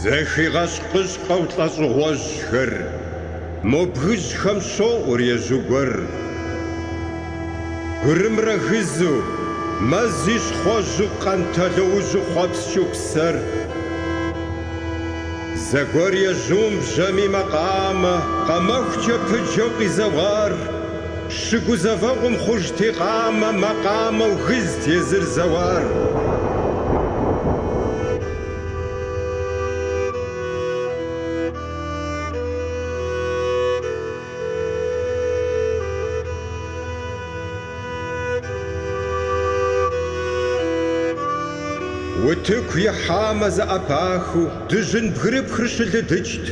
Зэхигъэщ лӀэщӀыгъуэжьхэр, мо бгыжьхэм щоӀур ежьу гуэр. Гурымрэ гызу, мэзи щхъуэжьу, къэнтэлъэужьу хъуэпскӀыу псэр. Зэгуэр ежьум бжьэми макъамэ, къэмэхукӀэ пыджэу къизэуар. Щыгузэвэгъум хъужти къамэ, макъамэу гызт езыр зэуар. Утыку ихьамэ зэӀэпахыу, дыжьын бгырыпхыр щылыдыкӀт.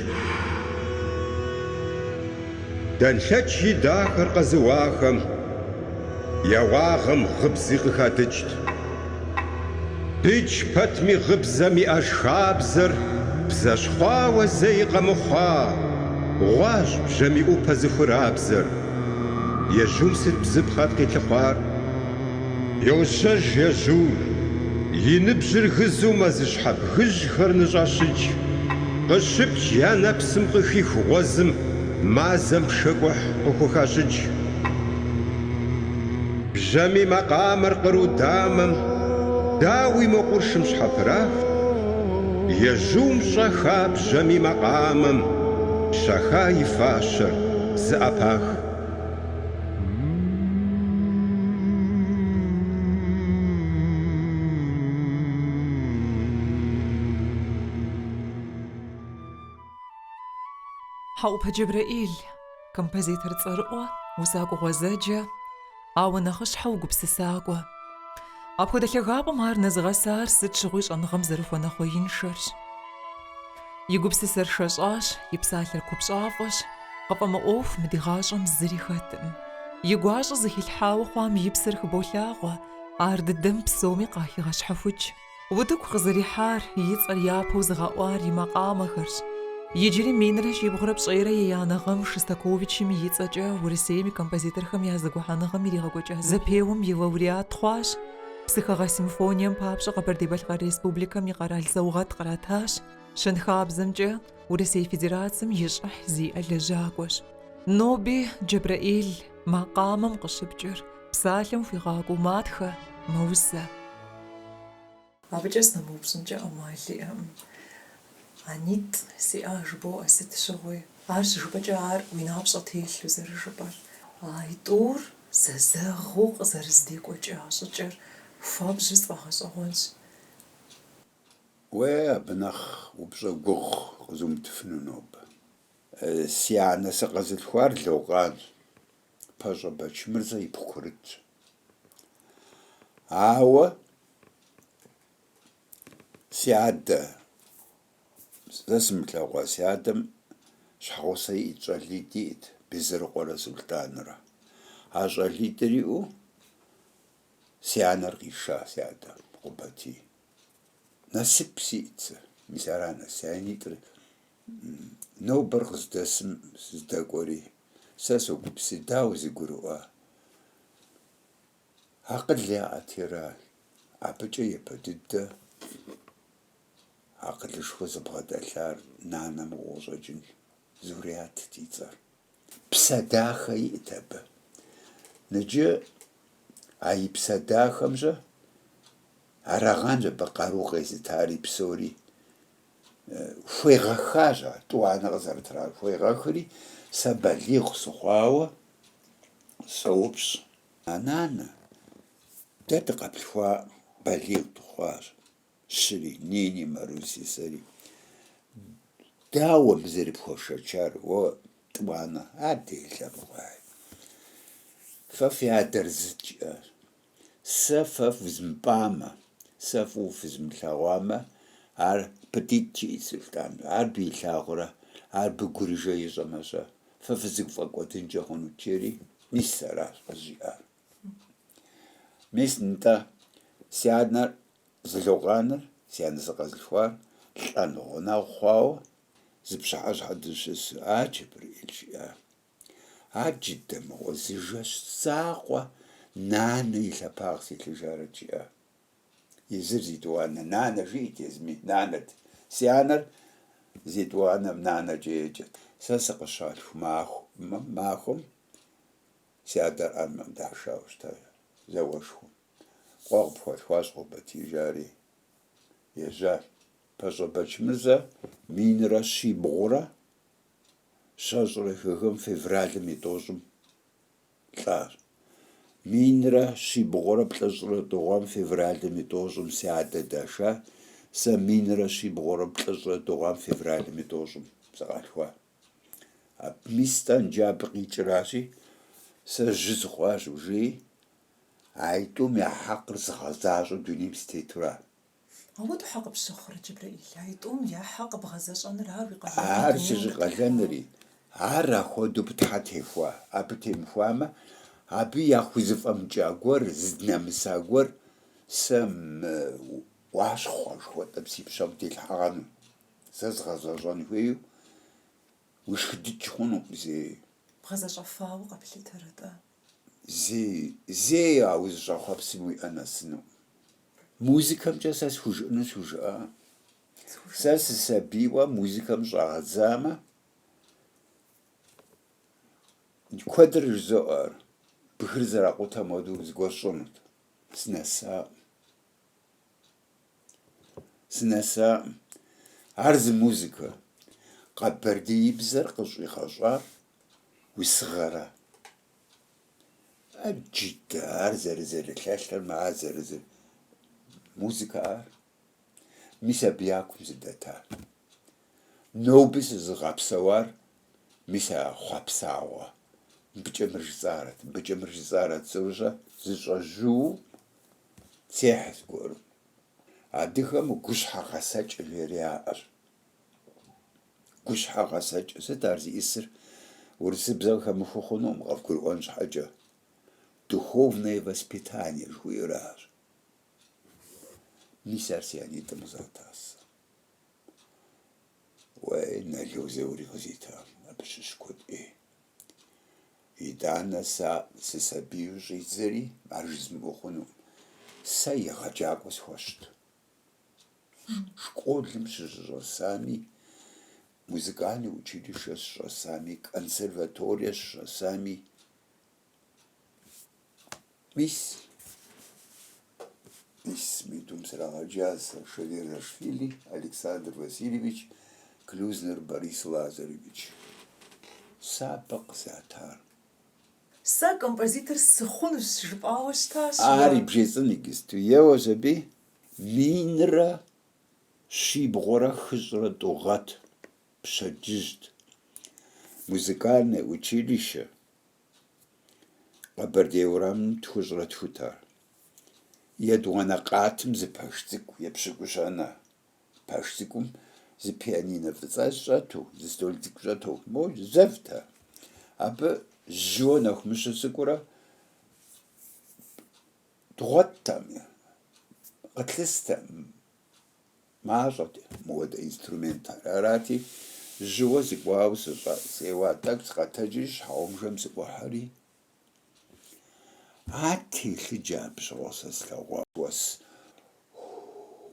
Дэнлъэч и дахэр къэзыуахэм, яуагъым гъыбзи къыхадыкӀт. Дыдж пэтми гъыбзэм иӀэж хабзэр, бзэщхъуауэ зэи къэмыхъуа. Гъуащ бжьэм и Ӏупэ зыхурабзэр. Ежьум сыт бзыпхъат къилъыхъуар? Йощэж ежьур, и ныбжьыр гызу мэзыщхьэ бгыжьхэр ныщӀэщыкӀ. КъыщыпкӀ я нэпсым къыхих гъуэзым, мазэм пшэкӀухь къыхухащыкӀ. Бжьэми макъамэр кърудамэм, дауи мо къуршым щхьэпэрахт. Ежьум щӀэха бжьэми макъамэм, щэха и фащэр зыӀэпах. Хьэӏупэ Джэбрэӏил, композитор цӏэрыӏуэ, узакӏуэ гъуэзэджэ, ауэ нэхъыщхьэ угупсысакӏуэ. Апхуэдэ лъагапӏэм ар нэзыгъэсар сыт щыгъуи щӏэныгъэм зэрыхуэнэхъуэ иншэрщ. И гупсысэр шэщӏащ, и псалъэр купщӏафӏэщ, къыфӏэмыӏуэху мы ди гъащӏэм зыри хэтӏым. И гуащӏэ зыхилъхьауэ хъуам и псыр хыболъагъуэ, ар дыдэм псоми къахигъэщхьэхукӏ. Утыку къызэрихьар, и цӏэр япэу зыгъэӏуар и макъамэхэрщ. Иджыри минрэ щибгъурэ пщӏейрэ и анэгъэм Шостаковичым и цӏэкӏэ Урысейм и композиторхэм я зэгухьэныгъэм иригъэкӏуэкӏа зэпеуэм и лауреат хъуащ. Псыхэгъэ симфонием папщӏэ Къэбэрдей-Балъкъэр Республикэм и къэрал заугъэт къратащ. Щэнхабзэмкӏэ Урысей Федерацием и щӏыхь зиӏэ лэжьакӏуэщ. Ноби Джэбрэӏил макъамэм къыщыпкӏыр, псалъэм хуигъакӏуэу матхэ, мэусэ. Абыкӏэ сынэмыупщӏынкӏэ ӏэмал иӏэм. Анит сиӏэж боӏэ сыт щыгъуи. Ар щыжыпӏэкӏэ ар уи напщӏэ телъу зэрыжыпӏэр. Итӏур зэзэгъыу къызэрыздекӏуэкӏа щӏыкӏэр фэбжьу сфӏэгъэщӏэгъуэнщ. Уэ абы нэхъ упщӏэ гугъу къызумытыфыну нобэ. Си анэ сыкъэзылъхуар Логъанщ, Пэщӏэ Бэчмырзэ и пхъурытщ. Ауэ си адэ, сэ сымылъэгъуа си адэм щхьэгъусэ иӏэт, щӏалитӏ иӏэт, Безырыкъуэрэ Сулътӏанрэ. А щӏалитӏыр иӏэу си анэр къиша си адэм, Къубэтий. Насып сиӏэт сэ, мис ара насянитӏыр. Нобэр къыздэсым сыздэкӏуэри, сэ согупсый, дауэ зыгурыӏуа. Акъыл яӏэт еращ, абыкӏэ епэ дыдэ акъылышхуэ зыбгъэдэлъар нанэм къыӏущӏэкӏын Зурятт и цӏэр. Псэ дахэ иӏэт абы. Ныджы а и псэ дахэмщӏэ арагъанщ абы къару къезытари псори. Хуегъэхащ ар, тӏуанэ къызэрытрар хуегъэхри, сэ балигъ сыхъуауэ соупщӏ. Нанэ, дэ дыкъэплъхуа балигъ дыхъуащ. Щыри, Нини, Маруси, сэри. Дауэ мы зэрыпхуэшэчар, уэ тӏуанэ, ар делъэмыгъуай. Фэ фи адэр зыт жиӏащ. Сэ фэ фызмыпӏамэ, сэ фӏыуэ фызмылъэгъуамэ, ар пӏытӏитӏ жиӏэт Сулътӏан. Ар билъагъурэ, ар быгурыжэ ищӏэмэ-щэ. Фэ фызыгуфӏэкӏуэдынкӏэ хъунут жери, мис аращ къызжиӏар. Мис нтӏэ си анэр зы Логъаныр, си анэ зыкъэзылъхуар, лӏэну гъунэгъу хъуауэ зы пщыхьэщхьэ дыщысу, Джэбрэӏил жиӏа. Ар джыдэ мыгъуэ, зы жэщ закъуэ нанэ и лъэпагъ селъыжарэт жиӏа. Езыр зи тӏуанэ, нанэ жиӏэт езыми, нанэт. Си анэр зетӏуанэм нанэкӏэ еджэт. Сэ сыкъыщалъху махуэм си адэр ӏэмэм дахшауэ щыта зауэшхуэм. Къуэгъ пхуэлъхуащ Къурбатий жари. Ежьа Пащӏэ Бэчмырзэ минрэ щибгъурэ щэщӏрэ хыгъым февралым и тӏощӏым лӏащ. Минрэ щибгъурэ плӏыщӏрэ тӏугъуэм февралым и тӏощӏым си адэ даша. Сэ минрэ щибгъурэ плӏыщӏрэ тӏугъуэм февралым и тӏощӏым сыкъалъхуа. Мис тӏэ нджабэ къикӏыращи, сэ жьы сыхъуащ ужеи, а итӏум я хьэкъыр зыгъэзащӏэу дунейм сытетура. Ауэ тхьэ къыпщыхъурэ, Джэбрэӏил? А итӏум я хьэ къыбгъэзэщӏэныр ар уи Ар щыщӏыкъэлэнри, ар апхуэдэу пытхьэ техуа. Абы темыхуамэ, абы яхузыфӏэмыкӏа гуэр, зыднэмыса гуэр сэ уащхъуэ жыхуэтӏэ си пщэм телъхьэгъэну. Сэ згъэзэщӏэн хуейуэ ушхыдыкӏ хъунукъым зэи. Бгъэзэщӏэфауэ къэплъытэрэ-тӏэ? Зэи а узыщӏэхъуэпсым уиӏэнэсыну. Музыкэмкӏэ сэ схужыӏэну схужыӏэ. Сэ сысабийуэ музыкэм щӏагъэдзамэ, куэдыр жызоӏэр бгыр зэракъутэм хуэдэу зыгуэр сщӏынут. Сынэсаӏым. Ар зы музыкэ. Къэбэрдеибзэр къыщӏигъэщӏар усыгъэрэ. Ар джыдэ, ар зэрызэрылъэлъэр, ар музыкэ ар. Мис абы якум зыдэта. Ноби сызыгъэпсэуар мис а хъуэпсагъуэ. Мыбыкӏэ мыржыцӏарэт сощӏэ зыщӏэжьу техь зыгуэру. Адыгэм гущхьэ гъэсэкӏ жери яӏэр. Гущхьэ гъэсэкӏ. Сыт ар зиӏысыр? Урысыбзэу хэмыхуэ хъунукъым къэвгурыӏуэн щхьэкӏэ. Духовное воспитание жыхуиӏэращ. Мис ар си анитӏым къызатасэ. Уей, налъэу зэури къызитам. Абы щыщ куэд ӏей. Итӏанэ сысабийуэ щӏидзэри, ар жызмыӏуэ хъунукъым. Сэ егъэджакӏуэ схуэщт. Школым щыщӏэсами, музыкальное училище щыщӏэсами, консерваторие щыщӏэсами, мис мы тӏум срагъэджа сэ Шевардашвили Александр Васильевич, Клюзнер Борис Лазаревич. Сабэ къызатар. Сэ композитор сыхъунущ жыпӏауэ щытащ. Ар и бжесӏэн игысту. Еуэ жьэби минрэ щибгъурэ хыщӏрэ тӏугъэт пщэдджыжьт. Музыкальное училище Къэбэрдей уэрамым тхущӏрэ тхутар. Едуанэ къатым зы пэш цӏыкӏу епщыкӏуу щӏэнэ. Пэш цӏыкӏум зы пианино фӏыцӏэ щӏэту, зы стол цӏыкӏу щӏэту, мо зэвтэ. Абы жьыуэ нэху мыщэ цӏыкӏурэ дгъуэттэм, къытлъыстэ, мащӏэт мыуэдэ инструментар. Арати, жьыуэ зыкӏуауэ сеуа тӏэкӏу сыкъэтэджри щхьэгъубжэм сыкӏуэхьэри, телъыджэ абы щыгъуэ сэ слъэгъуа уэс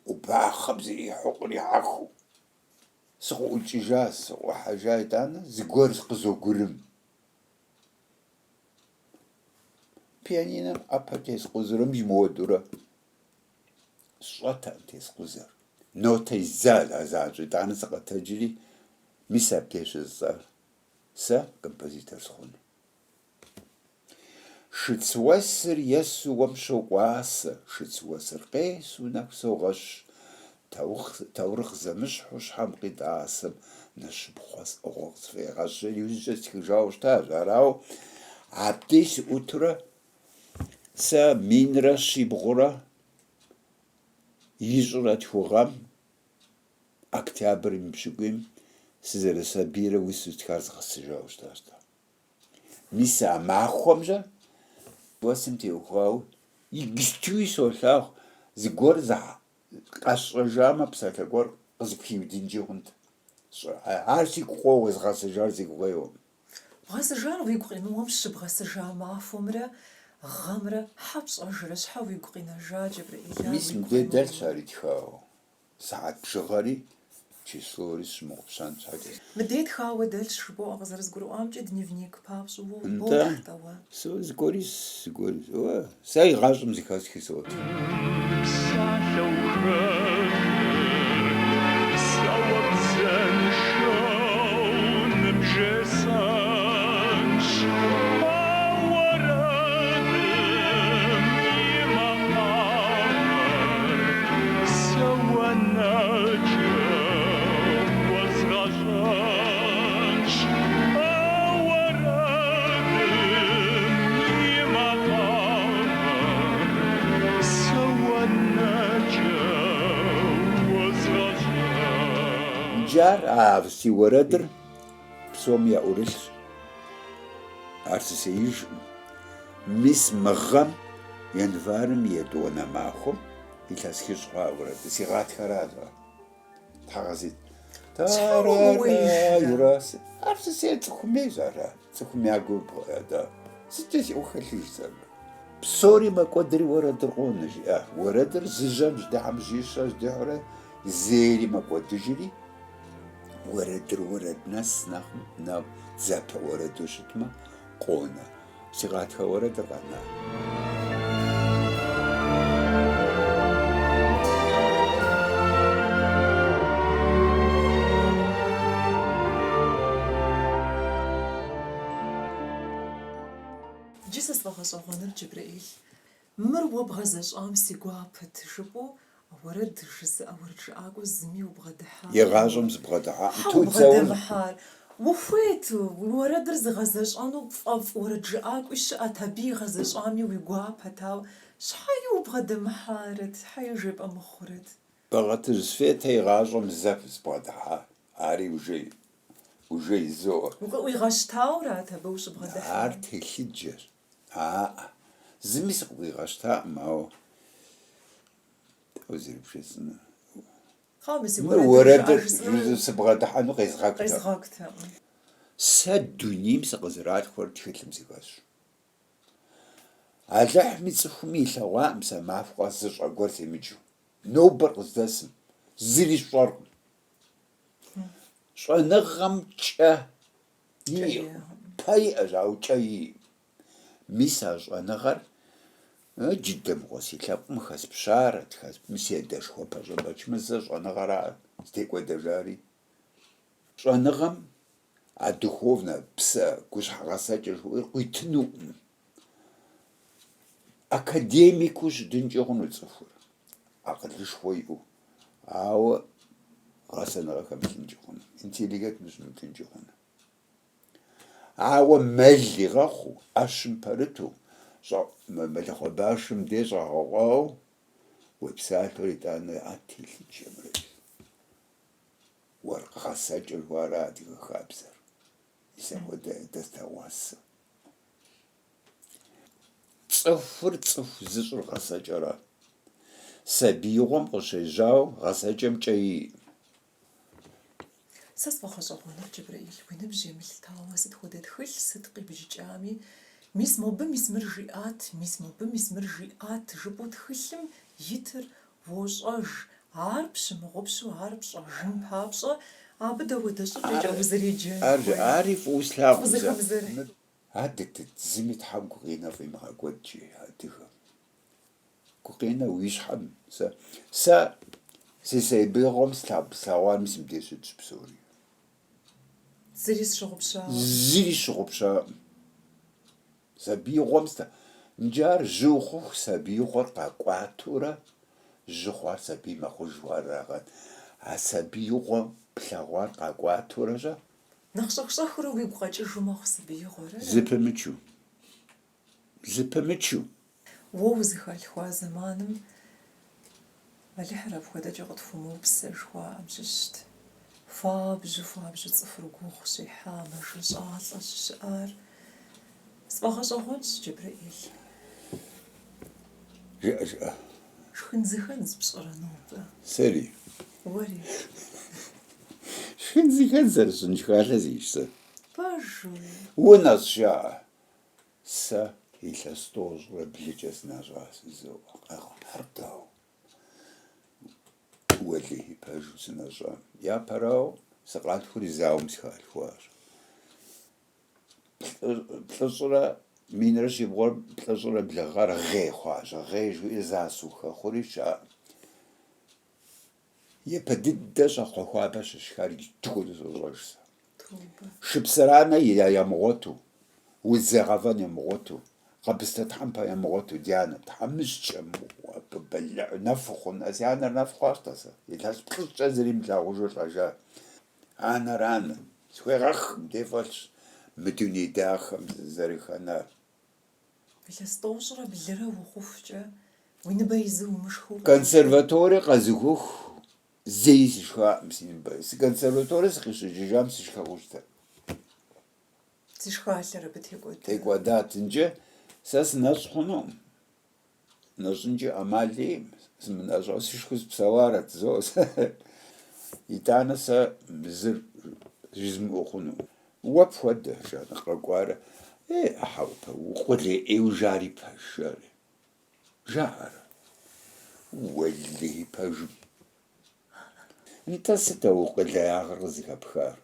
ӏубахъэм зрихьу кърихьэхыу сыкъыӏукӏыжащ, сыкъуэхьэжа итӏанэ зыгуэр къызогурым. Пианином ӏэпэ тескъузырым имыуэдурэ сщӏэтэӏым тескъузэр. Нотэ занщӏэ итӏанэ сыкъэтэджри, мис абдеж щызыцӏэр. Сэ композитор сыхъун. Шыц уэсыр есу уэм щокӏуасэ, шыц уэсыр къесу нэху согъэщ. Таурыхъ зэмыщхьу щхьэм къитӏасэм нэщыпхъуэ сӏыгъуэ къысфӏегъэщӏэри узкӏэ стхыжауэ щытащ. Арауэ абдей сыӏутурэ сэ минрэ щибгъурэ ищӏрэ тхугъэм октябрь и мыбжьыкӏуийм сызэрысабийрэ уи сутхар згъэсыжауэ щытащ. Мис а махуэмжэ уэсым теухуауэ игыстууи солъагъу зыгуэр къэсщӏэжамэ псалъэ гуэр къызыпхиудынкӏи хъунт. Ар сигу къоуэ згъэсыжар зигу къеуэ. Бгъэсыжар уигу къимыуэм щыбгъэсыжа махуэмрэ гъэмрэ хьэ пщӏэжрэ, щхьэ уигу къинэжа, Джэбрэӏил? Мис мыбдей дэлъщ ар итхауэ. Сыхьэт бжыгъэри числори смогъпсан цаде. Медет хауэ дэлъ жыбоӏэ къызэрызгурыӏуамкӏэ дневник папщӏэ Да. бохтауэ. Со згорис. Сай гъащӏэм зыхэсхи сот. Джар си уэрэдыр псом яӏурылъщ. Ар сысеиж мис мыгъэм январым етӏуанэ махуэм илъэсхыжь хъуа уэрэдыр. Си гъатхэращ. Тхьэгъэзит. Тарарарарас. Ар сысей цӏыхумей ара. Цӏыхум я гур да. Сыткӏэ си ӏухэлъыжьэр. Псори мэкӏуэдри уэрэдыр къонэ жиӏэ. Уэрэдыр зыжьэм жыдыхьэм жищӏэ жыдыхьурэ зэри мэкӏуэдыжри уэрэдыр уэрэд нэс нэхъ зэпэ уэрэду щытмэ къонэ. Си гъатхэ уэрэдыр къэна. Джы сэ сфӏэгъэщӏэгъуэныр Джыбрыӏил. Мыр уэ бгъэзэщӏам си гуапэт жыпӏэу уэрэд жысӏэ уэрэд жыӏакӏуэ зыми убгъэдыхьа. Игъащӏэм зыбгъэдыхьа. Убгъэдэмыхьар. Ухуейт уэрэдыр зыгъэзэщӏэну фӏэфӏ уэрэд жыӏакӏуи щыӏэт, абы игъэзэщӏами уи гуапэт, ауэ щхьэи убгъэдэмыхьарэт, щхьэи жепӏэ мыхъурэт. Бэгъэтыжь сфетэ игъащӏэм зэп збгъэдыхьа. Ари уже изоӏэ. Уигъэщтауэрат абы ущыбгъэдыхьар. Ар телъыджэр. Зыми сыкъыуигъэщтаӏым, ауэ узэрипшэсыныр. Хьэуэ, си Уэрэдыр сыбгъэдыхьэну къезгъэгутэ. къезгъэгутэ. Сэ дунейм сыкъызэралъхуэр тхылъым зыхэсщ. Алыхьми цӏыхуми илъэгъуаӏым сэ махуэ къэсыщӏэ гуэр семыджэу. Нобэр къыздэсым. Зыри сщӏэркъым. Щӏэныгъэм кӏэ иӏэкъым. Пэ иӏэщ, ауэ кӏэ иӏэкъым. Мис а щӏэныгъэр джыдэм къуэ си лъэпкъым хэспщарэт, мис едэшхуэ пэщӏэмэчмызэ щӏэныгъэра здекӏуэдэжари. Щӏэныгъэм а духовнэ псэ гущхьэгъэсэкӏэ жыхуӏуэр къуитынуӏым. Академикыу щыдынкӏэ хъуну цӏыхур. Акъылышхуэ иӏэу. Ауэ гъэсэныгъэхэм илъынкӏэ хъуну. Интеллигенту щымылъынкӏэ хъуну. Ауэ мэл игъэхъуу, ӏэщым пэрыту, мэлыхъуэ башым де щӏэгъэкъуэу, уепсалъэу итӏанэ телъыджэмрэ. Уэркъгъэсэкӏыр жыхуаӏэра адыгэ хабзэр. Мис апхуэдэ дэстэгъуасэ. Цӏыхур цӏыху зыщӏыр гъэсэкӏэра. Сабиигъуэм къыщежьауэ гъэсэкӏэм кӏэ иӏэкъым. Сэ сфӏэгъэщӏэгъуэныр Джыбрыӏил, уи ныбжь емылъытауэ сыт хуэдэ тхылъ сыт къибжыкӏами, мис мобы мис мыр жиӏат, мис мобы мис мыр жиӏат жыпӏэу тхылъым итыр вощӏэж. Ар пщымыгъупщу, ар пщӏэжын папщӏэ, абы дэуэдэщӏыкӏэкӏэ узэреджэн. Ари фӏыуэ слъагъу. Узыхэмызэр. Адыдыт зыми тхьэм гукъинэ фӏимыгъэкӏуэдкӏи адыгэ. Гукъинэ уи щхьэм сэ си сабиигъуэм слъэгъуами сымыдей щытщ псори. Зыри сщыгъупщауэ. Зыри щыгъупщаӏым. Сабиигъуэм нджар жьы ухъуху сабиигъуэр къэкӏуатурэ жьы хъуар сабий мэхъуж жыхуарагъэт. А сабиигъуэм плъэгъуар къэкӏуатурэ Нэхъ щӏэх-щӏэхыурэ уигу къэкӏыжу мэхъу сабиигъуэрэ. Зыпымычу. Уэ узыхалъхуа зэманым алыхьыр апхуэдэкӏэ къытхумыупсэ жыхуаӏэм щыщт. Хуабжьу цӏыхур гугъу щехьа мэжыр щӏалӏэ щыщыӏар. Сфӏэгъэщӏэгъуэнщ Джыбрыӏил. Жыӏэ. Шхын зыпщӏэрэ нобэ? Сэри. Уэри. Шхын зэрыщӏын шхалъэ зищ сэ. Пэжуи. Унэс жаӏэ. Сэ илъэс тӏощӏрэ блыкӏэ сынащӏа сызоӏэ. Къэгъухьэрдэу. Уэлэхьи пэжу сынэщӏам. Япэрауэ сыкъалъхури зауэм сыхалъхуащ. ПлӀыщӀрэ минрэ щибгъуэр плӀыщӀрэ блэгъэр гъей хъуащ. Гъей жиӀи засэу хэхъури щаӀ. Епэ дыдэ щӀэхъуэ хуабэ щыщхар иджы хуэдэу сощӀэж сэ. Шыпсыранэ ямыгъуэту, уз зегъэфӀэн ямыгъуэту, къэбыстэ тхьэмпэ ямыгъуэту, дянэ тхьэмыщкӀэ нэфу хъун. Си анэр нэфу хъуащ сэ. Илъэс плӀыщӀкӀэ зыри мылъагъужу лӀэжа. Анэраны. Схуегъэхым дефӀэлъщ мы дуней дахэм зэрыхэнар. Илъэс тӀощӀрэ блырэ ухъуфкӀэ уи ныбэ изы умышхыу. Консерваторие къэзыхух зэи сышхаӀым си ныбэ. Си консерваторие сыкъищӀыкӀыжам сышхэхъущтэ. Зышхалъэр абы текӀуэдэ. ТекӀуэдат. Инджы сэ сынэщӀ хъунум. НэщӀынкӀи Ӏэмал ейм. СымынэщӀэу сышхыу спсэуарэт зо. ИтӀанэ сэ зыр жызмыӀуэ хъуну. Уэ пхуэдэ жаӀэ къэкӀуарэ. Ӏэхьэупэ укъулейӀеу жари пэжщ. ЖаӀэрэ. Уэлэхьи пэжым. НтӀэ сыт а укъулеягъыр къызыхэпхар?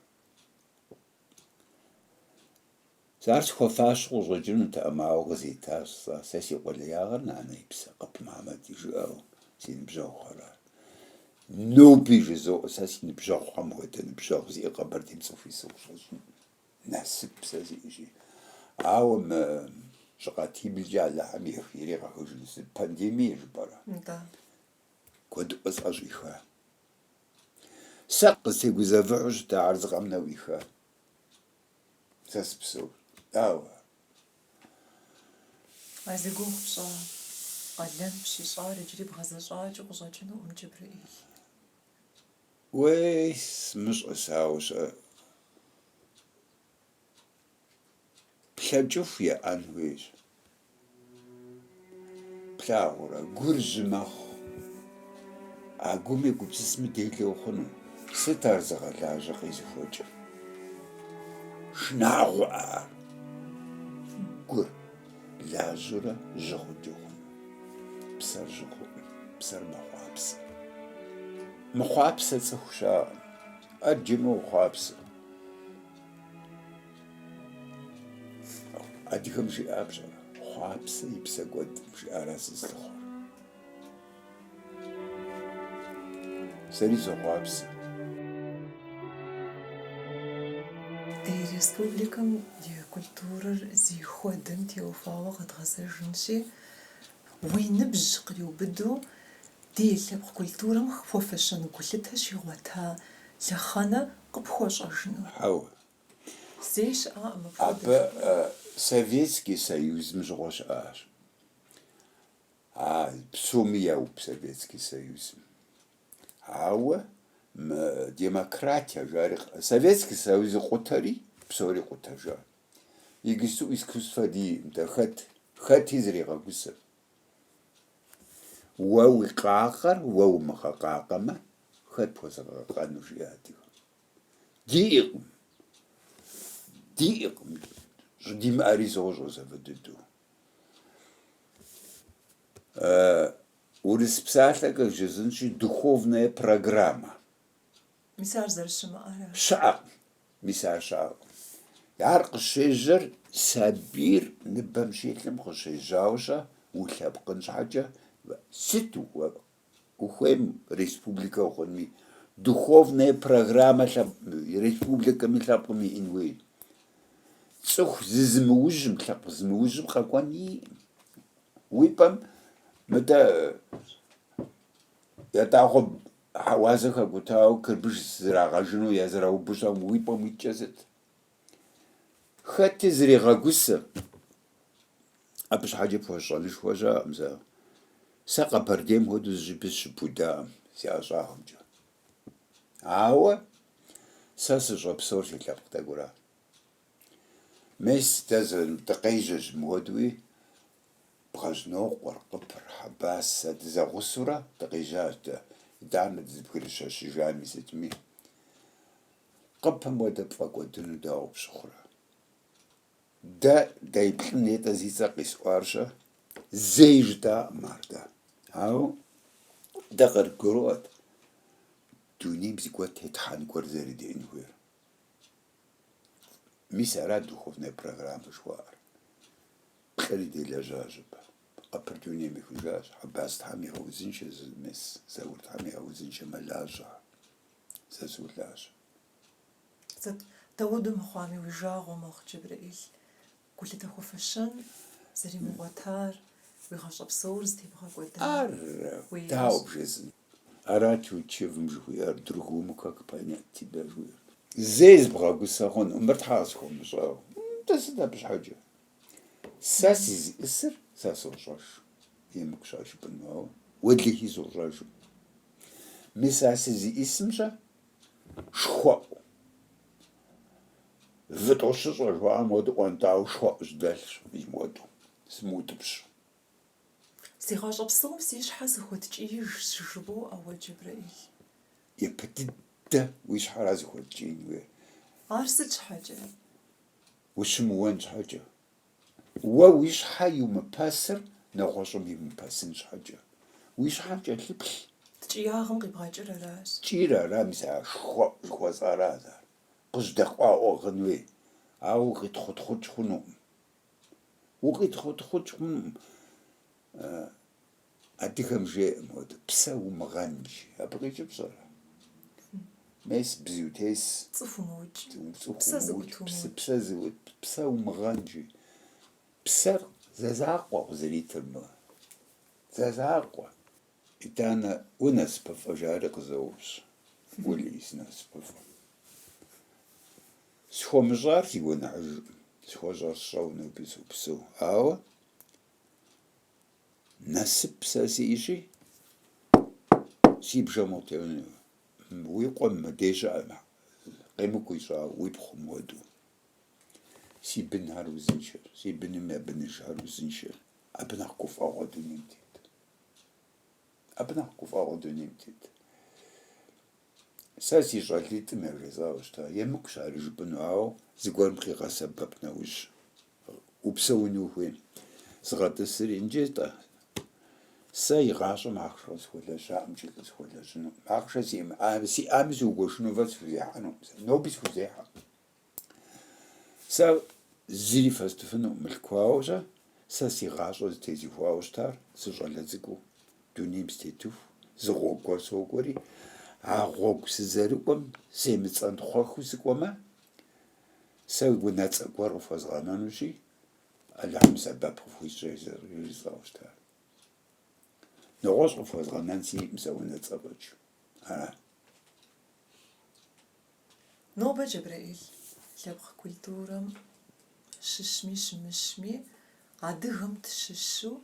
Ар схуэфащ къыщӀэкӀынутэкъым, ауэ къызитащ сэ. Сэ си къулеягъыр нанэ и псэ къыпмамэди жыӀэу си ныбжьэгъухэрат. Ноби жызоӀэ сэ си ныбжьэгъухэм хуэдэ ныбжьэгъу зиӀэ Къэбэрдейм цӀыхуи сыущэщӀын. Насып псэ зиӀэщи. Ауэ мы щӀыкъатиблкӀэ Алыхьым иригъэхыжын сыт? Пандемие жыпӀэрэ? Да. КуэдыӀуэ сыкъыщӀиха. Сэ къыстегузэвыӀуэу щытэ ар зыкъэм нэуиха. Сэ спсэу. Ауэ. А зэгугъу пщӀэ къалэн пщищӀар иджыри бгъэзэщӀакӀэ къыщӀэкӀынуӀым Джэбрэӏил. Уей, смыщӀэсауэ щэ. ПлъэкӀыху еӀэн хуейщ. Плъагъурэ, гур жьы мэхъу. А гум и гупсысми делэу хъуну. Сыт ар зыгъэлажьэ къезыхуэкӀыр? Шынагъуэ ар. Гур лажьэурэ жьы хъукӀэ хъуну. Псэр жьы хъуӀум. Псэр мэхъуапсэ. Мыхъуапсэ цӀыху щаӀым. Ӏэджэмэ ухъуапсэ. Адыгэм жиӀа пщӀэрэ? Хъуапсэ и псэ кӀуэдым жиӀара зызлъыхъуэр. Сэри сохъуапсэ. Ди республикэм и культурэр зи хуэдэм теухуауэ къэдгъэзэжынщи, уи ныбжь къриубыду ди лъэпкъ культурэм хуэфэщэну гулъытэ щигъуэта лъэхъэнэ къыпхуэщӀэжыну. Хьэуэ. Зэи щыӀэкъым Абы Советский Союзым щыгъуэ щыӀащ. Псоми яуб Советский Союзым. Ауэ демократия жари Советский Союз къутэри псори къутэжа. Искусство диӏэм хэти зригъэгусэ. Уэ уи къакъэр уэ умыгъэкъакъэмэ хэт пхуэзыгъэкъэну жиӏэ адыгэм. Диӏэкъым. Диӏэкъым. ЩӀыдимыӀэри зощӀэ зэфӏэдыдэу. Урыс псалъэкӏэ жызынщи духовная программа. Мис ар зэрыщымыӀэрэ? Щыӏэкъым. Мис ар щыӏэкъым. Ар къыщежьэр сабийр ныбэм щилъым къыщежьауэ улъэпкъын щхьэкӏэ сыт ухуейм республикэ ухъунми духовная программа республикэми лъэпкъым иӏэн хуей. Цӏыху зызымыужьым, лъэпкъ зымыужьым къэкӏуэн иӏэм. Уи пӏэм мыдэ ятӏагъуэ хьэуазэ хэкӏутауэ кырбыж зрагъэжыну язэраубыщӏэм уи пӏэм уиткӏэ сыт? Хэти зригъэгусэ. Абы щхьэкӏэ пхуэщӏэнышхуэ щыӏэкъым сэ. Сэ Къэбэрдейм хуэдэу зыщӏыпӏи сыщыпудаӏым си ӏэщӏагъэмкӏэ. Ауэ сэ сыщӏэпсэур си лъэпкъ тӏэкӏура. Мес дыкъежьэщ мыуэдууи бгъэжьнокъуэр, къыпыр, хьэбасэ дызэгъусэурэ дыкъежьащ дэ. ИтӀанэ дызыпхырыщэщыжами сытми. Къыпым уэдэ пфӀэ кӀуэдыну дауэ пщыхъурэ? Дэ дэиплъын нетӀэ зи цӀэ къисӀуарщэ. Зэи жытаӏым ар дэ. Ауэ дэ къыргуроӀуэт. дунейм зигуэр тетхьэн гуэр зэрыдеӏэн хуейр. Мис ара духовная программа жыхуаӏэр. Плӏыри делэжьа жыпӏэ. Къэпыр дунейм ихужащ. Хьэбас Тхьэм егъэузыншэ мис, Заур Тхьэм егъэузыншэ мэлажьэ. Сэ сулажьэ. Дэуэду мыхъуами уи жагъуэ мэхъу Джэбрэӏил. Гулъытэхуэфэщэн зэримыгъуэтар, уи гъащӏэ псор зытебгъэкӏуэдар. Ар дауэ бжезын. Арати чывым жыхуиӏэр, другому как понять тебя жуир. Зэи збгъэгусэ хъуну, мыр Тхьэ къысхуэмыщӏэу. Сыт абы щхьэкӏэ? Сэ си зиӏысыр сэ сощӏэж. Емыкӏу щажыпӏэнууэ. Уэлэхи сощӏэжу. Мис а си зиӏисымкӏэ шхуэӏу. ВытӀощыщӀэ жыхуаӀэм хуэдэу ӀуэнтӀауэ шхуэӀу щыдэлъщ имуэду. СымыутӀыпщ. Си гъащӀэ псом си щхьэ зыхуэткӀииж щыжыпӀэу Ӏэуэ Джэбрэӏил. Епэ дыдэ уи щхьэра зыхуэткӀин хуейр. Ар сыт щхьэкӀэ? Ущымыуэн щхьэкӀэ. Уэ уи щхьэ иумыпэсыр нэгъуэщӀым иумыпэсын щхьэкӀэ. Уи щхьэм кӀэлъыплъ. ТкӀиягъым къибгъэкӀыр аращ. КӀийр ара мис а шхуэӀу жыхуэцӀара. КъыжьдэхъуаӀуэ гъын хуей. Ауэ укъитхъутхъукӀ хъунукъым. УкъитхъутхъукӀ хъунукъым. Адыгэм жеӀэм хуэдэ псэ умыгъэнж. Абы къикӀи пщӀэрэ? Мес бзиутес. ЦӀыху умыукӀ. Псэ зыут. Псэ умыгъэнж. Псэр зэзакъуэ къызэритыр мы. Зэзакъуэ. ИтӀанэ унэсыпыфӀэжари къызэупщӀ. Улис нэсыпыфӀэ. Схуэмыщӏар си гуэныхьыжкъым. Схуэщӏэр сщӏэу ноби сопсэу. Ауэ насып сэ сиӀэщи, си бжэм къытеуну. Уи къуэм мыбдеж щыӀэ. КъемыкӀуи щӀауэ уи пхъум хуэдэу. Си бынхэр узыншэр. Си быным я быныжхэр узыншэр. Абы нэхъ гуфӀэгъуэ дунейм тет. Абы нэхъ гуфӀэгъуэ дунейм тет. Сэ си щӀалитӀым яжезауэ щыта. ЕмыкӀущ ар жыпӀэну, ауэ зыгуэрым къигъэсэбэп нэужь. Упсэуну ухуейм. Згъэтӏысыр инджетӀэ. Сэ и гъащӀэм ахъшэ къысхуэлэжьаӀэмкӀи къысхуэлэжьыну. Ахъшэ сиӀами сыугуэшынувэ схузехьэну. Ноби схузехьэ. Сэ зыри фэстыфыну мылъкуауэщэ, сэ си гъащӀэ зытезихуауэ щытар сыщӀалэ цӀыкӀуу. Дунейм сытетыху, зы гъуэгу гуэр сокӀуэри, а гъуэгу сызэрыкӀуэм семыцӀэнтхъуэхыу сыкӀуэмэ, сэ уи унэцӀэ гуэр къыфхуэзгъэнэнущи, Алыхьым сэбэп къыфхуищӀей жысӀэу щытар. НэгъуэщӀ къыфхуэзгъэнэн сиӀэм сэ унэцӀэ фӀэкӀ. Нобэ Джэбрэӏил лъэпкъ культурэм щыщми щымыщми, адыгэм тщыщу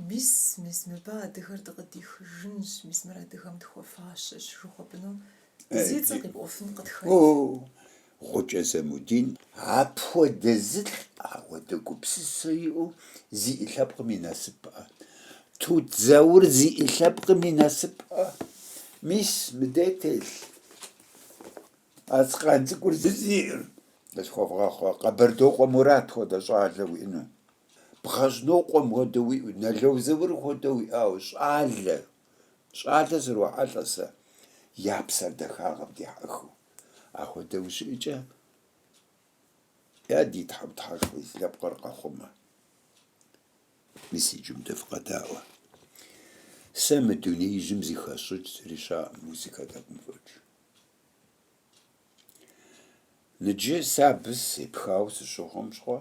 мис мыбы адыгэр дыкъыдихыжынщ, мис мыр адыгэм тхуэфащэщ жыхуэпӀыну зи цӀэ къипӀуэфын къытхэт. Гъукӏэ Замудин апхуэдэ зылъ, апхуэдэ гупсысэ иӀэу зиӀэ лъэпкъым и насыпӀэ. Тут Заур зиӀэ лъэпкъым и насыпӀэ. Мис мыдей телъ. А цӀыкъан цӀыкӀур зызиӀэр. Къысхуэвгъэхъуэ Къэбэрдокъуэ Мурат хуэдэ щӏалэ уиӀэну. Бгъэжьнокъуэм хуэдэ уиӀэу, Налэузэур хуэдэ уиӀауэ щӏалэ. Щӏалэ зэрохьэлӏэ сэ. Я псэр дахагъэм дихьэхыу. Ахуэдэ ущыӀэкӀэ, ди Тхьэм Тхьэшхуэ и лъэпкъыр къэхъумэ. Мис иджым дэфкъэдаӀуэ. Сэ мы дунеижьым зыхэщӀыкӀ зыри щаӀым, музыкэ тӀэкӀумэфӀэкӀ. Ныджы сэ абы сепхауэ сыщыхъум щхъуэ,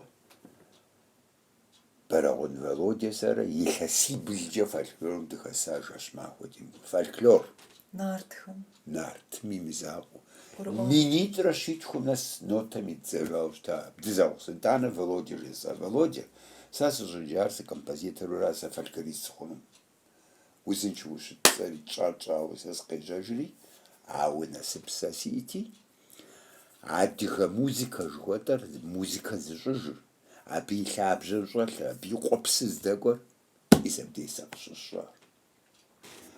Бэрэгъун Володя сэрэ илъэсиблкӀэ фольклорым дыхэсажащ махуэ дим. Фольклор. Нартми мызакъуэ. Минитӏрэ щитху нэс нотэм идзэжауэ щыта. Дызэгъу итӀанэ Володя жесӀэ. Володя, сэ сыщӀэджар сыкомпозиторура, сэ фольклорист сыхъунум. Узыншэу ущытцӀэри тщӀащӀауэ сэ сыкъежьэжри, ауэ насып сэ сиӀэти, адыгэ музыкэ жыхуэтӀэр музыкэ зыщӀыжыр, абы и лъабжьэр щӀэлъэ, абы и къуэпсы здэкӀуэр изэбдей сэ къыщыщӀар.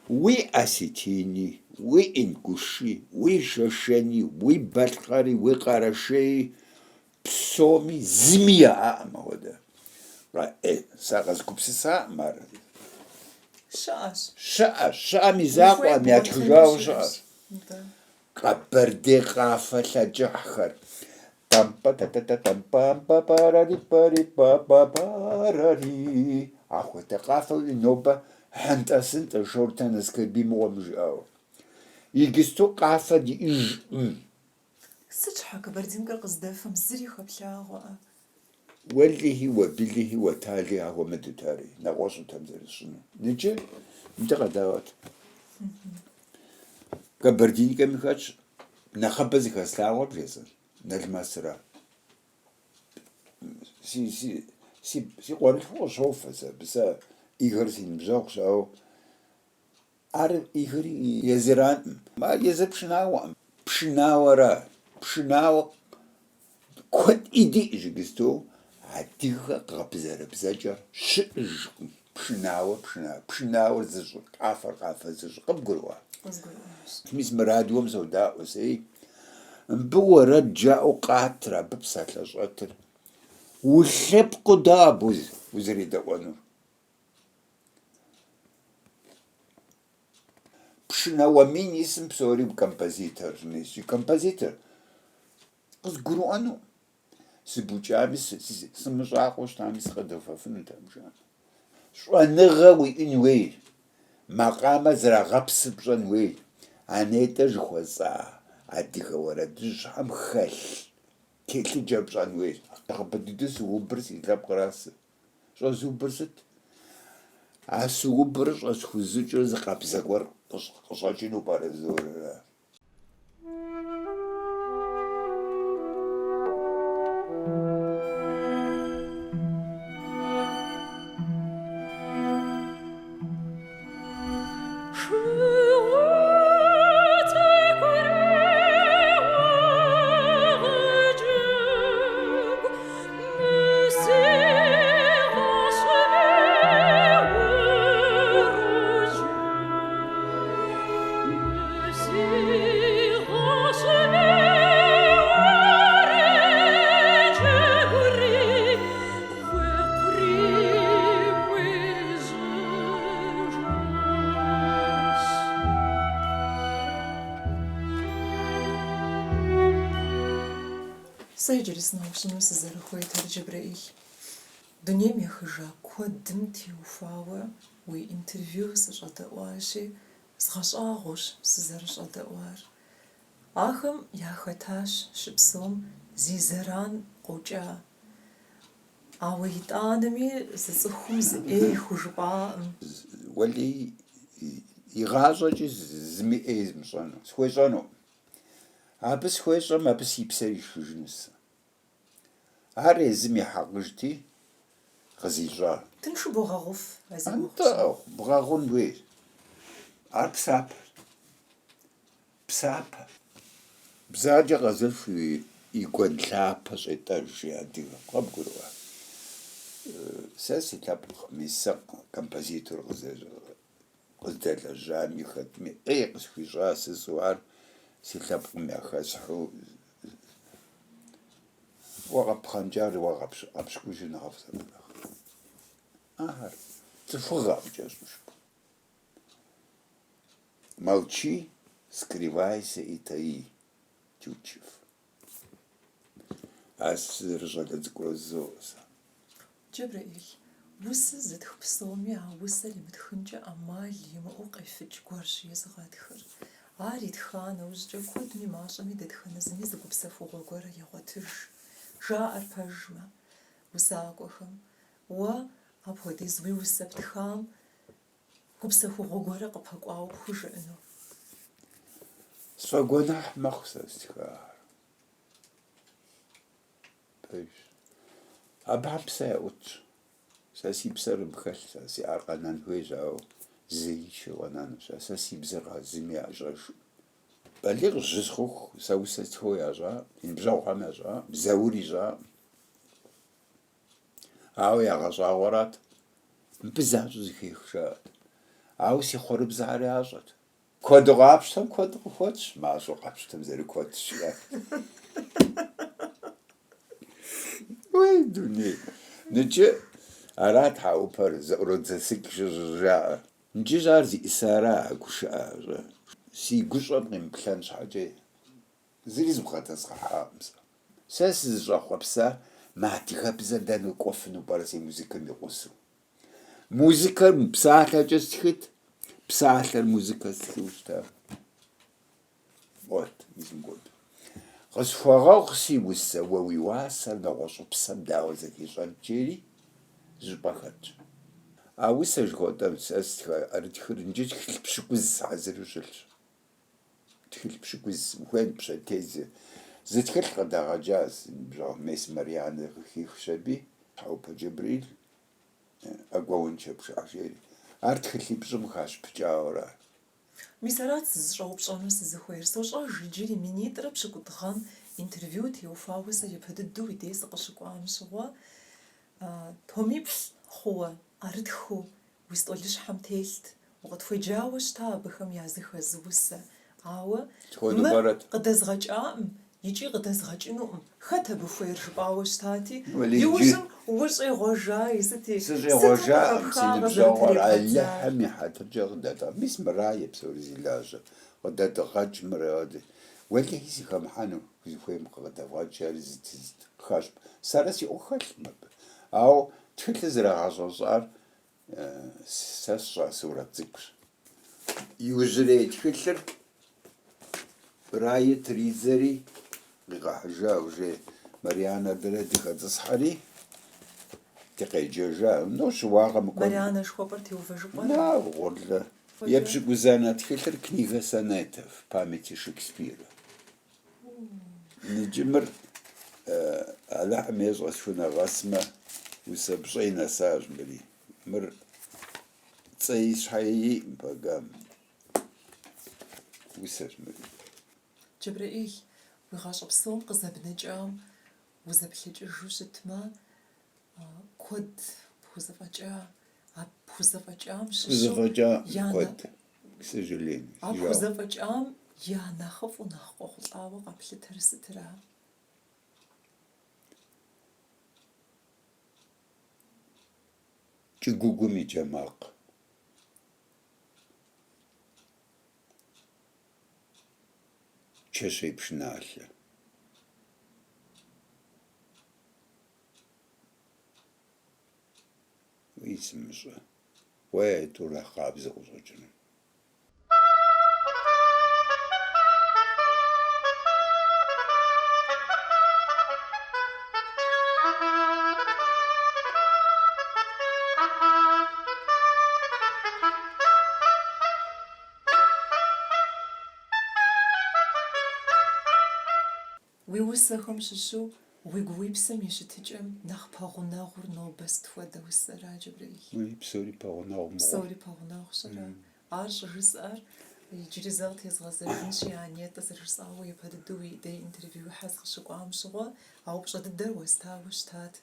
Уи осетини, уи ингуши, уи шэшэни, уи балхъэри, уи къэрэшеи, псоми зыми яӀэӀым ахуэдэ. Сэ къэзгупсысаӀым ар. щыӏэм и закъуэм ятхыжауэ щыӏэщ. Къэбэрдей къафэ лъэкӏыхьхэр. Ахуэдэ къафэуи нобэ хьэнтӏэ-сынтӏэ шорта Нэскэрбий мыгъуэм жиӏэу. Иджысту къафэ диӏыжӏым. Сыт щхьэ Кабардинкэр къыздэфэм зыри хэплъагъуэ? Уэллихи, уабылихи, уэтали ахуэмыдут ари, нэгъуэщӏутэм зэрыщӏыну. Иджы мыбдэ къэдауэт. Кабардинкэми хэтщ нэхъыбэ зыхэслъагъуэр жезыр, Налмэсрэ. Си къуэрылъхур къыщофэ сэ игэр си ныбжьэгъущ, ауэ ар игыри езыранӏым. Ар езыр пшынауэӏым. Пшынауэрэ, пшынауэ куэд идиӏ иджыпсту адыгэ къэбзэрыбзэкӏэр щыӏэжкъым. Пшынауэр зыщӏыр, къафэ зыщӏыр къыбгурыӏуа? Мис мы радиом содаӏуэ сей. Мыбы уэрэд жаӏэу къатыр, абы псалъэ щӏэтыр. Улъэпкъыу дэ абы узэредэӏуэнур. Пшынауэ мин исым псори композитор. Композитор къызгурыӏуэну. Сыбукӏами сымыщӏакъуэу щытами сыкъыдофэфынут абжам. Щӏэныгъэ уиӏун хуейр. Макъамэ зрагъэпсыр пщӏэн хуейр. Анетӏэ жыхуэцӏа адыгэ уэрэдыжьхэм хэлъ телъыджэ пщӏэн хуейр. Нэхъыбэ дыдэу сыубыр си лъэпкъыращ. Щӏэзубыр сыт? А сыубыр щӏэсхуузыкӏыр зы къабзэ гуэр къыщӏэкӏыну пӏэрэ зорэ? Сэ иджыри сынаупщӏыну сызэрыхуейт Джэбрэӏил. Дунейм ехыжа куэдым теухуауэ уи интервью сыщӏэдэӏуащи, згъэщӏагъуэщ сызэрыщӏэдэӏуар. Ахэм яхэтащ щыпсэум зи зэран къокӏа. Ауэ итӏанэми зы цӏыхум зы ӏей хужыпӏаӏым. Уэлли игъащӏэкӏи зыми ӏей зымыщӏэну. Схуещӏэну. Абы схуещӏэм, абы си псэр ишхыжыну сэ. Ар езым ихьэкъыжти, къызищӏа. Тыншу богъэгъуф. Бгъэгъун хуейр. Ар псапэ. Бзаджэ къэзылъху и гуэн лъапэ щӏетӏэж и адыгэм. Къэбгурыӏуа? Сэ си лъэпкъым, сэ композитор къыздэлэжьами хэтми ӏей къысхуищӏа сызу ар си лъэпкъым яхэсхьу уэгъэпхъэнкӏари уэгъэпщкӏужу нэхъыфӏ зэрыдахь. Ахэр цӏыхугъэмкӏэ щӏыщ. Молчи, скрывайся и таи. Тютчев. А сызэрыщӏэлэ цӏыкӏур зоӏэ. Джэбрэӏил, усэ зытх псоми а усэр имытхынкӏэ ӏэмал имыӏэу къефыкӏ гуэрщ езыгъэтхэр. Ар итха нэужькӏэ куэдми мащӏэми дэтхэнэ зыми зы гупсэхугъуэ гуэрыр егъуэтыж. Жаӏэр пэжмэ усакӏуэхэм. Уэ апхуэдиз уи усэ птхам гупсэхугъуэ гуэрыр къыпэкӏуауэ пхужыӏыну. Сфэгуэнахь мэхъу сэ стхар. Абыхьэм псэ яӏутщ. Сэ си псэр мыхэлъ, сэ си ӏэр къэнэн хуейщ, ауэ зыри щыгъуэнэнущ. Сэ си бзэр зыми ящӏэжу. Балигъ жьы схуху, сэ усэ стхуэу ящӏа, и ныбжьэгъухэм ящӏа, бзэур ищӏа. Ауэ ягъэщӏагъуэрат. Мыбы защӏэу зыхех жаӏэт. Ауэ си хъуэрыбзэхэр ящӏэт. Куэду къапщтэм куэду къыхуэтщ, мащӏэу къапщтэм зэрыкуэтщ. Уей дуней. Ныджы арат хьэӏупэр зэӏуродзэсык жаӏэр. نجار زي إسارة كوشا سي كوشا بغيمبلان شحاجة زريز بغات أصحى ساس زراخ وبسا ما تخبزة دانو كوفنو بارسي موسيقى نقصو موسيقى بساعة جستخت بساعة الموسيقى استخوشتا وات ميزم قد قص فراغ سي وسا وويواسا نغوشو بسام داو زكي شانجيري جباخات وسا جغوتا ساستخا أردخر نجيش خل بشكوز عزر وشلش تخل بشكوز وين بشتيز زتخل قدا غجاز بجاه ميس مريان خيخ شبي حوبا جبريل أقوون شبش عشيري أردخل بجمخاش بجاورا ميسارات زشاوب شانو سزخوير سوشا جيجيري مينيتر بشكوتخان انترفيو تيوفاوسا يبهددو يديس قشكوام شغوا توميبس خو أردخو ويستولش حمتيلت وقد فجاوش تابخم يازخ زوسا قد زغجام يجي قد زغجنو خته بفير شباوش تاتي يوزم وشي غوجا يستي سجي غوجا بجاور على حمي حترجع غداتا ميس مرايب سوري زلاجة غداتا غاج مرادي ولا هيسي خمحانو في فيم قدا غاج زيت خاشب سارسي أخش مب أو تخل زرع عصار ساسا سورة ذكر يوزري تخلر راية ريزري غاجا وجي مريانا بلدي ختصحري تقيجا نوش واغا مكون مريانا شخوبرتي وفجبا لا ولا يبشي جوزانا تخلر كنيغا سنايتف باميتي شكسبير نجمر على حميز غسفنا غاسمة وسبشينا ساج ملي مر تسيش حيي بقام وسر ملي جبرائيل ويغاش بصوم قزا بنجام وزا بحلج الجوشت ما كود بوزا فجأة بوزا فجأة بوزا فجأة كود سجلين بوزا فجأة يا نخف ونخقو خلطاوة قبل ترسترا جوجومي جماق ششي بشنالة ويسمجه ويتو لخابز غزوجنا ويوسخم ششو ويقويبسم يشتجم نخبغو ناغور نوبست فودا وسرا جبريل ويبسوري باغناغ بسوري باغناغ شرا عرش رزار يجري زغت يزغزر نشي عني تسرس أو يبهددو يدي انترفيو حاسق شقوام شغوا أو بشد الدر وستا وشتات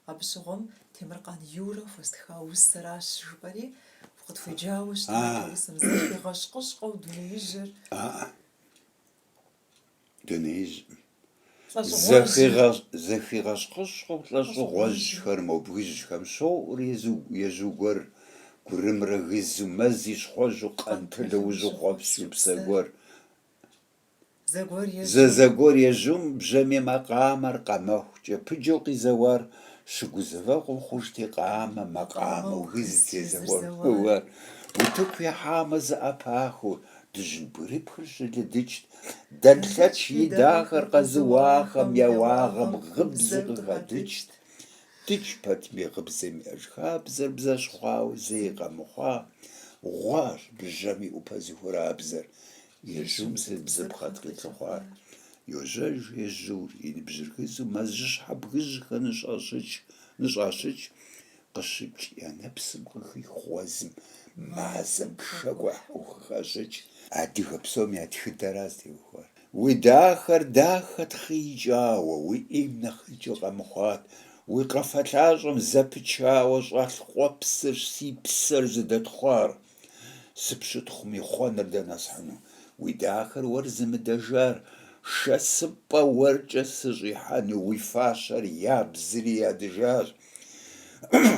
أبشغم تمرقان يوروف وستخا وسرا شربري فقد فجاوش تات وسم زغي غشقشق ودنيجر دنيج زخيراش قشقو تلاشو غوج خرمو بويج خمشو يزوغر كرم رغزو مزيش خوجو قنتلوجو خوبسو بسغور زغور يجوم بجمي مقامر قمو جبجو قزوار شغوزوا خوشتي قامه مقامه وغزتي زغور وتوكي حامز أباخو دجنبري بخرج لديش دلتش يداخر قزواخم يواغم غبز غديش ديش باتمي غبزم أجخابزر بزاش خواو زيغا مخوا غوار بجامي وبازي هورا أبزر يجوم زبزب خاطري تخوار يوجاج يجور ينبجركزو مازجش حبغج نشاشج قشبش يعني بسم قخي خوازم مازم شقوح وخاشج عديها بسوم يعتخ الدراسة وخوار وداخر داخت خيجاوة وإيمنا خيجو غمخوات وقفت عاجم زبتشاوة شغال خوابسر سي بسر زدت خوار سبشت خمي خوانر داناس حنو وداخر ورزم دجار شسبا ورجس جيحاني ويفاشر يابزري يا دجار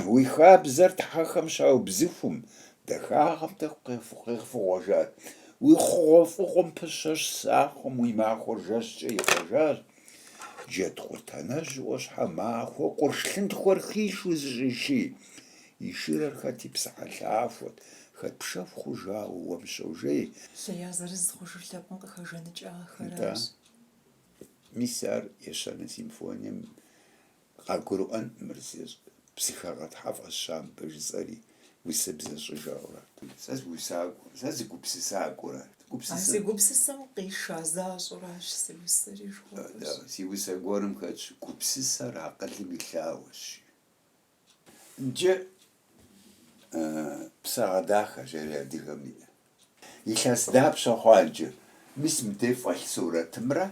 ويخاب زرت حاخم شاو بزفهم дахагъэм къефыгъуэжат. Уи хъугъуэфӏыгъуэм пыщэщ сахуэм уи махуэр жэщкӏэ игъуэжащ. Джэд къуртэнэжьыӏуэ щхьэ махуэ къурш лъынтхуэр зыщӏиший. И шырэр хэт и псыхьэлъахуэт, хэт пшэф хъужауэ уэ мыщэужей. Щея зырыз хъужыр лъэпкъым къыхэжэныкӏахэращ. Да. Мис ар ещанэ симфонием къагурыӏуэн мырзещ. Псыхэр къэтхьэфӏэ щампэ жысӏэри усыбзэ щӏыжауэ. Сэ зыгупсысакӏуэрэ. Си гупсысэм къиша защӏуращ си усэри Да, си усэ гуэрым хэтщ гупсысэр акъылым илъауэщ. Иджы псагъэ дахэщ адыгэм и. Илъэс дапщэ хъуа иджы? Мис мыбдеж фӏэлъ сурэтымрэ,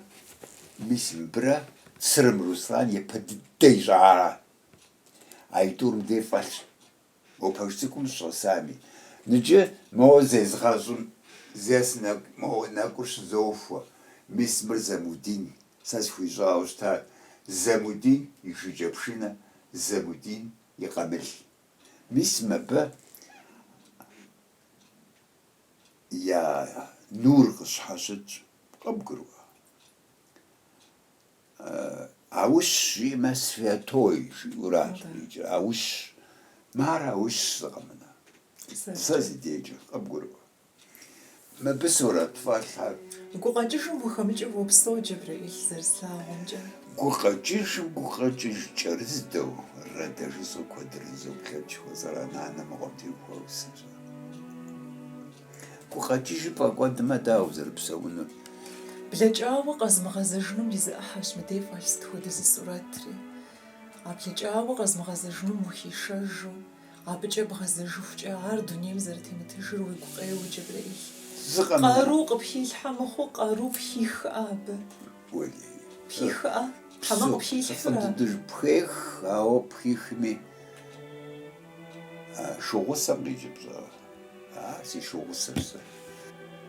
мис мыбырэ Сырым Руслан епэ дыдэ ищӏара. А итӏур мыбдеж фӏэлъщ. Ӏуэпэж цӏыкӏум щӏэсами. Ныджы моуэ зезгъэщӏым зес моуэ нэкӏур щызохуэ. Мис мыр Замудин. Сэ схуищӏауэ щытащ. Замудин и хъыджэбжынэ, Замудин и къамыл. Мис мыбы я нур къыщхьэщыкӏ къыбгурыӏуэ. Аущ жиӏэмэ святой жиӏуращ. Аущ. Мар аущ зыкъэмынэ. Сэ зидеджэ къыбгурыӏуэ. Мыбы сурэт фӏэлъхьэр. Гукъэкӏыжым ухэмыкӏыу уопсэу Джэбрэӏил зэрыслъагъумкӏэ. Гукъэкӏыж кӏэрыздэу, радэжысэу куэдрызэу плъэкӏ хуэзэра нанэ мыгъуэм теухуэусэ. Гукъэкӏыжи фӏэкӏуэдмэ дауэ зэрыпсэунур. Блэкӏауэ къэзмыгъэзэжынум дизыӏыхьэщ мыдей фӏэлъ сыт хуэдэ зы сурэтри. А блэкӏауэ къэзмыгъэзэжынум ухишэжу, абыкӏэ бгъэзэжыхукӏэ ар дунейм зэрытемытыжыр уигу къеуэ Джэбрэӏил. Къару къыпхилъхьэ мыхъуу къару пхихыӏэ абы. Пхихыӏэ? Хьэмэ къыпхилъхьэрэ? Пхех, ауэ пхихми шыгъусэм къикӏыпщӏэ. Си шыгъусэр сэ.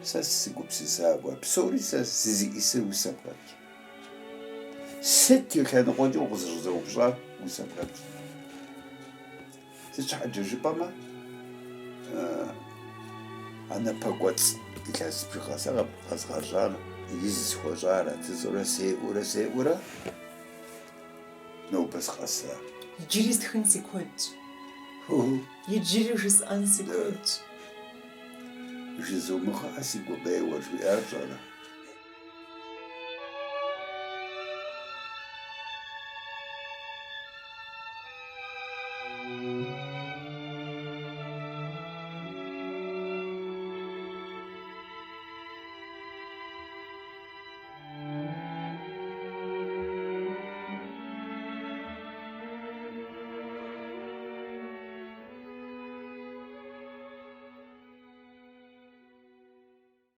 Сэ сыгупсысакӏуэ. Псори сэ сызиӏисыр усэм хэтщ. Сыт и лъэныкъуэкӏэ укъызэрызэупщӏар усэм хэтщ. Сыт щхьэкӏэ жыпӏэмэ, анэпэкӏуэцӏ илъэс бжыгъэсэ къэзгъэщӏар, из схуэщӏар, тызурэ сеӏурэ нобэ сыкъэса. Иджыри стхын си куэдщ. Иджыри жысӏэн си куэдщ. Жызумыгъэ си гукъеуэ жиӏэр щӏэрэ.